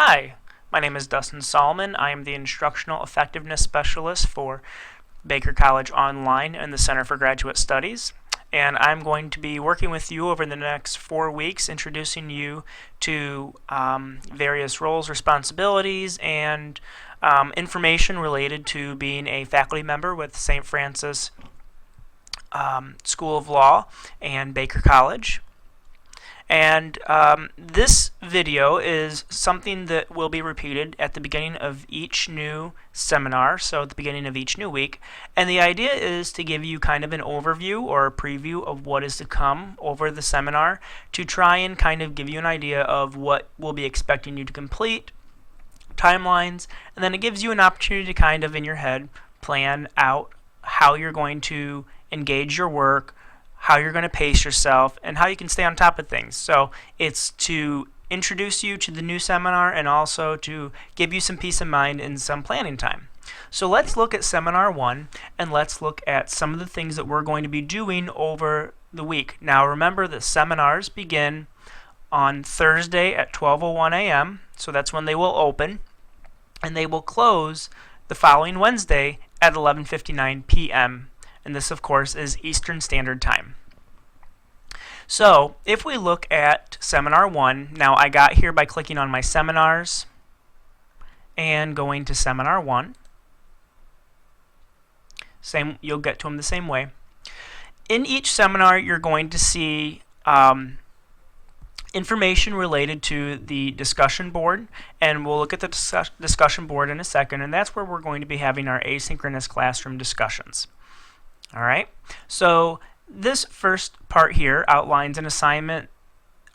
Hi, my name is Dustin Solomon. I am the Instructional Effectiveness Specialist for Baker College Online and the Center for Graduate Studies. And I'm going to be working with you over the next 4 weeks, introducing you to various roles, responsibilities, and information related to being a faculty member with St. Francis School of Law and Baker College. And this video is something that will be repeated at the beginning of each new seminar, so at the beginning of each new week. And the idea is to give you kind of an overview or a preview of what is to come over the seminar, to try and kind of give you an idea of what we'll be expecting you to complete, timelines, and then it gives you an opportunity to kind of in your head plan out how you're going to engage your work, how you're going to pace yourself, and how you can stay on top of things. So it's to introduce you to the new seminar and also to give you some peace of mind and some planning time. So let's look at Seminar 1 and let's look at some of the things that we're going to be doing over the week. Now remember that seminars begin on Thursday at 12:01 a.m., so that's when they will open, and they will close the following Wednesday at 11:59 p.m. And this, of course, is Eastern Standard Time. So if we look at Seminar 1, now I got here by clicking on my seminars and going to Seminar 1. You'll get to them the same way. In each seminar, you're going to see information related to the discussion board, and we'll look at the discussion board in a second, and that's where we're going to be having our asynchronous classroom discussions. Alright, so this first part here outlines an assignment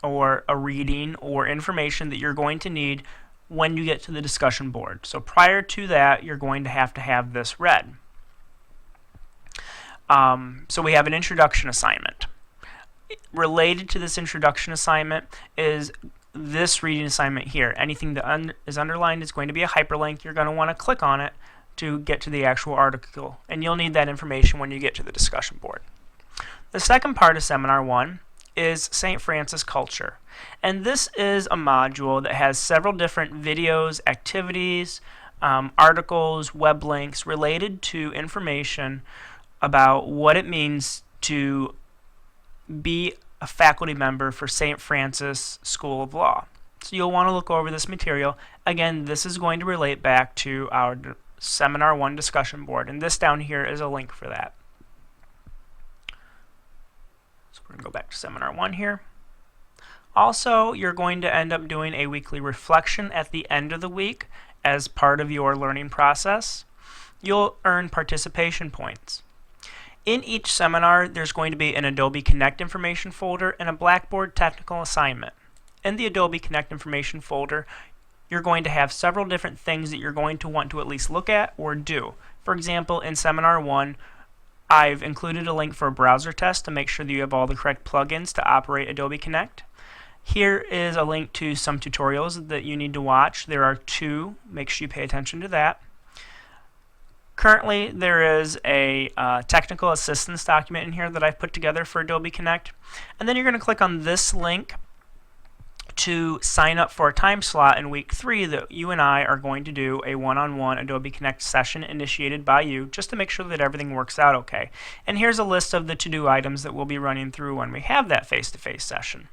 or a reading or information that you're going to need when you get to the discussion board. So prior to that, you're going to have this read. So we have an introduction assignment. Related to this introduction assignment is this reading assignment here. Anything that is underlined is going to be a hyperlink. You're going to want to click on it to get to the actual article, and you'll need that information when you get to the discussion board. The second part of Seminar 1 is St. Francis Culture, and this is a module that has several different videos, activities, articles, web links related to information about what it means to be a faculty member for St. Francis School of Law. So you'll want to look over this material. Again, this is going to relate back to our Seminar 1 discussion board, and this down here is a link for that. So we're going to go back to Seminar 1 here. Also, you're going to end up doing a weekly reflection at the end of the week as part of your learning process. You'll earn participation points. In each seminar, there's going to be an Adobe Connect information folder and a Blackboard technical assignment. In the Adobe Connect information folder, you're going to have several different things that you're going to want to at least look at or do. For example, in Seminar 1, I've included a link for a browser test to make sure that you have all the correct plugins to operate Adobe Connect. Here is a link to some tutorials that you need to watch. There are 2. Make sure you pay attention to that. Currently, there is a technical assistance document in here that I've put together for Adobe Connect. And then you're going to click on this link to sign up for a time slot in week 3 that you and I are going to do a one-on-one Adobe Connect session initiated by you, just to make sure that everything works out okay. And here's a list of the to-do items that we'll be running through when we have that face-to-face session.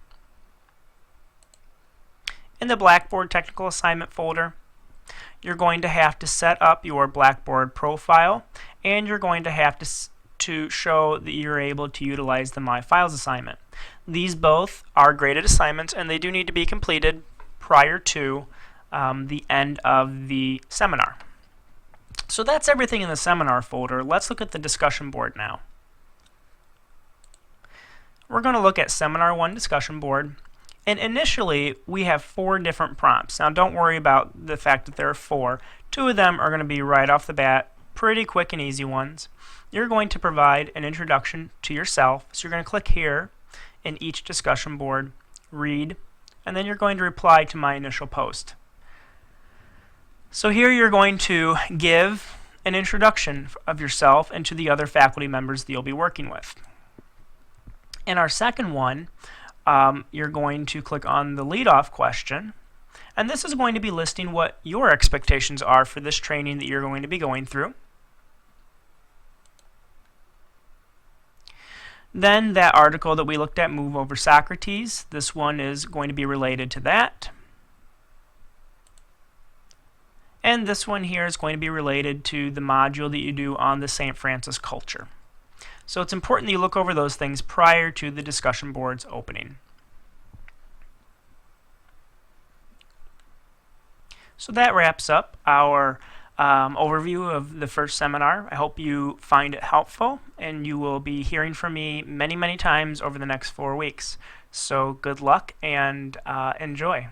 In the Blackboard technical assignment folder, you're going to have to set up your Blackboard profile, and you're going to have to show that you're able to utilize the My Files assignment. These both are graded assignments, and they do need to be completed prior to the end of the seminar. So that's everything in the seminar folder. Let's look at the discussion board now. We're going to look at Seminar 1 discussion board, and initially we have 4 different prompts. Now don't worry about the fact that there are 4. 2 of them are going to be right off the bat, pretty quick and easy ones. You're going to provide an introduction to yourself, so you're going to click here in each discussion board, read, and then you're going to reply to my initial post. So here you're going to give an introduction of yourself and to the other faculty members that you'll be working with. In our second one, you're going to click on the lead-off question, And this is going to be listing what your expectations are for this training that you're going to be going through. Then that article that we looked at, Move Over Socrates, this one is going to be related to that. And this one here is going to be related to the module that you do on the St. Francis culture. So it's important that you look over those things prior to the discussion board's opening. So that wraps up our overview of the first seminar. I hope you find it helpful, and you will be hearing from me many, many times over the next 4 weeks. So good luck and enjoy.